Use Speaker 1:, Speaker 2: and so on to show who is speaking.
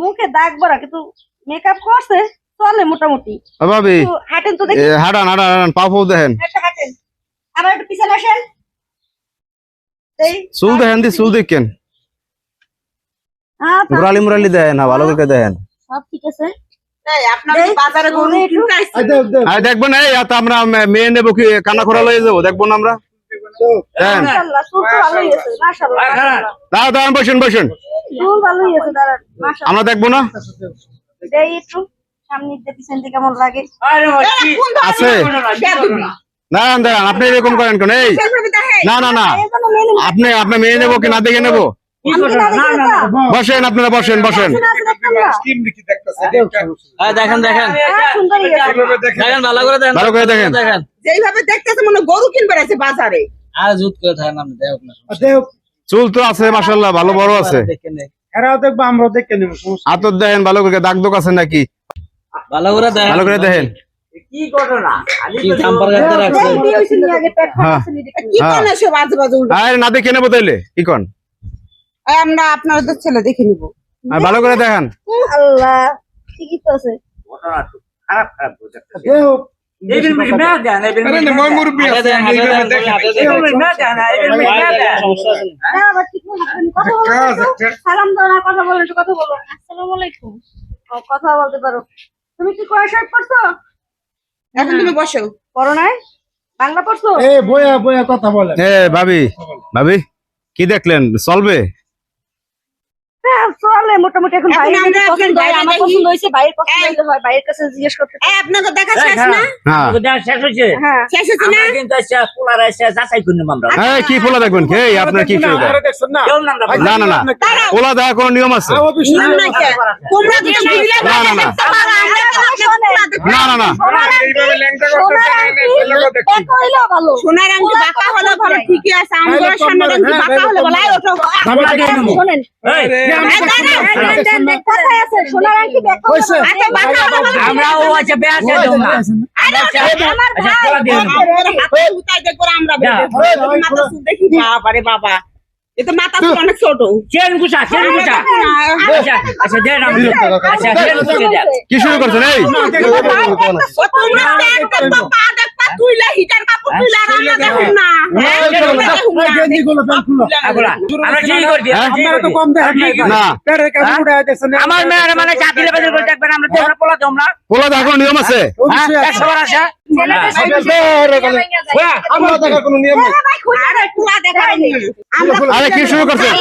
Speaker 1: মুখে দাগ ভরা কিন্তু মেকআপ করছে চলে মোটামুটি।
Speaker 2: ভাবি
Speaker 1: হাঁটেন তো দেখি,
Speaker 2: হাঁটান হাঁটান হাঁটান পা ফু দেখেন,
Speaker 1: হাঁটেন আবার একটু পিছনে আসেন।
Speaker 2: চুল দেখেন দি চুল দেখেন, মুরালি মুরালি দেন না, ভালো করে দেন।
Speaker 1: সব ঠিক আছে।
Speaker 2: দেখবেন এই আমরা মেয়ে নেবো কি কানা খোরা লয়ে যাবো, দেখবো না আমরা। দাঁড়ান বসেন বসেন, আমরা দেখবো না।
Speaker 1: কেমন লাগে
Speaker 2: আছে দাঁড়ান দাঁড়ান, আপনি এরকম করেন কেন? এই না না না, আপনি আপনার মেয়ে নেবো কি না দেখে নেবো? বসেন আপনারা, বসেন বসেন।
Speaker 3: দেখেন দেখেন দেখেন, ভালো করে দেখেন,
Speaker 2: ভালো করে দেখেন।
Speaker 4: যেইভাবে দেখতেছে মনে গরু কিনবে আছে বাজারে।
Speaker 3: আর জুত করে থাকেন আপনি, দেখো না
Speaker 2: চুল তো আছে মাশাআল্লাহ, ভালো বড় আছে।
Speaker 5: এরাও দেখবো, আমরাও দেখে নেবো।
Speaker 2: আতর দেখেন ভালো করে, দাগ দোক আছে নাকি
Speaker 3: ভালো করে দেখেন,
Speaker 2: ভালো করে দেখেন।
Speaker 4: কি ঘটনা
Speaker 3: কি সম্পর্ক রাখছে?
Speaker 4: কি কোন সব আজেবাজে উল্টো।
Speaker 2: আরে না দেখে নেবো তাইলে কি কোন?
Speaker 4: আমরা আপনাদের ছেলে দেখে নিব।
Speaker 2: আর ভালো করে দেখেন।
Speaker 1: আল্লাহ ঠিকই তো আছে।
Speaker 4: ঘটনা খারাপ খারাপ বুঝাচ্ছে।
Speaker 3: এই বিল মিট মেয়া দেন, এই বিল মিট
Speaker 5: আরে মই মুরব্বি আছে, এইভাবে দেখেন।
Speaker 3: মেয়া দেন, এই বিল মিট মেয়া দেন। সমস্যা আছে না।
Speaker 1: না বাবা ঠিক না, কথা বলো, সালাম দাও না, কথা বলো, একটু কথা বলো। আসসালামু আলাইকুম। কথা বলতে পারো। তুমি কি কোরআন শরীফ পড়ছো?
Speaker 4: এখন তুমি বসো।
Speaker 1: পড়ো নাই? বাংলা পড়ছো?
Speaker 5: এ বয়া বয়া কথা বলে।
Speaker 2: ভাবি ভাবি কি দেখলেন, চলবে?
Speaker 1: হ্যাঁ চলে মোটামুটি। এখন
Speaker 4: এখন
Speaker 1: বাইরে
Speaker 4: আমরা
Speaker 1: পছন্দ হয়,
Speaker 4: বাইরে
Speaker 1: আমার
Speaker 4: দেখি।
Speaker 1: পছন্দ হয়েছে, বাইরের পছন্দ হইলে হয়, বাইরের কাছে জিজ্ঞেস করতে।
Speaker 4: আপনাকে দেখা শেষ না?
Speaker 2: হ্যাঁ
Speaker 3: দেখ শেষ হইছে।
Speaker 1: হ্যাঁ
Speaker 4: শেষ হচ্ছে না?
Speaker 3: আমরা কিন্তু আচ্ছা পোলার এসে যাচাই করে নিব আমরা।
Speaker 2: হ্যাঁ কি ফোলা দেখবেন, কে আপনার কি শুরু করেন?
Speaker 5: দেখছেন না?
Speaker 3: কেউ না আমরা
Speaker 2: না না না, ফোলা দেওয়ার কোনো নিয়ম আছে?
Speaker 4: নিয়ম নাই কে? তোমরা দুটো মিলে
Speaker 2: না, না, না। না না না,
Speaker 5: এইভাবে ল্যাংটা করতেছেন, ছেলেকে দেখছি।
Speaker 1: ভালো
Speaker 4: সোনার আংটি বাঁকা হলে ভালো, ঠিকই আছে। আমগোর সামনে আংটি বাঁকা হলে ভালো। আয় ওঠো।
Speaker 1: শোনেন,
Speaker 3: এই
Speaker 1: কোথায় আছে সোনার আংটি? ব্যাখ্যা করো।
Speaker 4: আচ্ছা বাঁকা হলে ভালো।
Speaker 3: আমরাও আচ্ছা বেয়া আছে দেব না। আচ্ছা আচ্ছা পোলা দিও না।
Speaker 4: হাতে উঠাই দেখো আমরা মাথা চুল দেখি। বাবা রে বাবা, এ তো মাথা চুল অনেক ছোট।
Speaker 3: চেন গুছা, চেন গুছা। আচ্ছা আচ্ছা দেন আমি। আচ্ছা চেন গুছা দেন।
Speaker 2: কি শুরু করছেন? এই
Speaker 4: ও তোমরা একটা তো পা দেখবা তুইলা হিটার কাপড় তুইলা রান্না দেখুন না।
Speaker 3: আগলা আমরা ঠিক করে দিই।
Speaker 5: আপনারা তো কম দেখেন
Speaker 2: না।
Speaker 5: পেটের কাছে উঠে দেখছেন।
Speaker 3: আমার মেয়ের মানে চাকরি লেভেল করে দেখবেন, আমরা তো পোলা দেব না।
Speaker 2: ফোলা দেওয়ার কোনো নিয়ম আছে?
Speaker 3: হ্যাঁ 100 বার আসা।
Speaker 5: আমরা দেখার কোনো নিয়ম নেই।
Speaker 4: আরে তুলা দেখাই নি। আমরা
Speaker 2: আরে কি শুরু করছেন?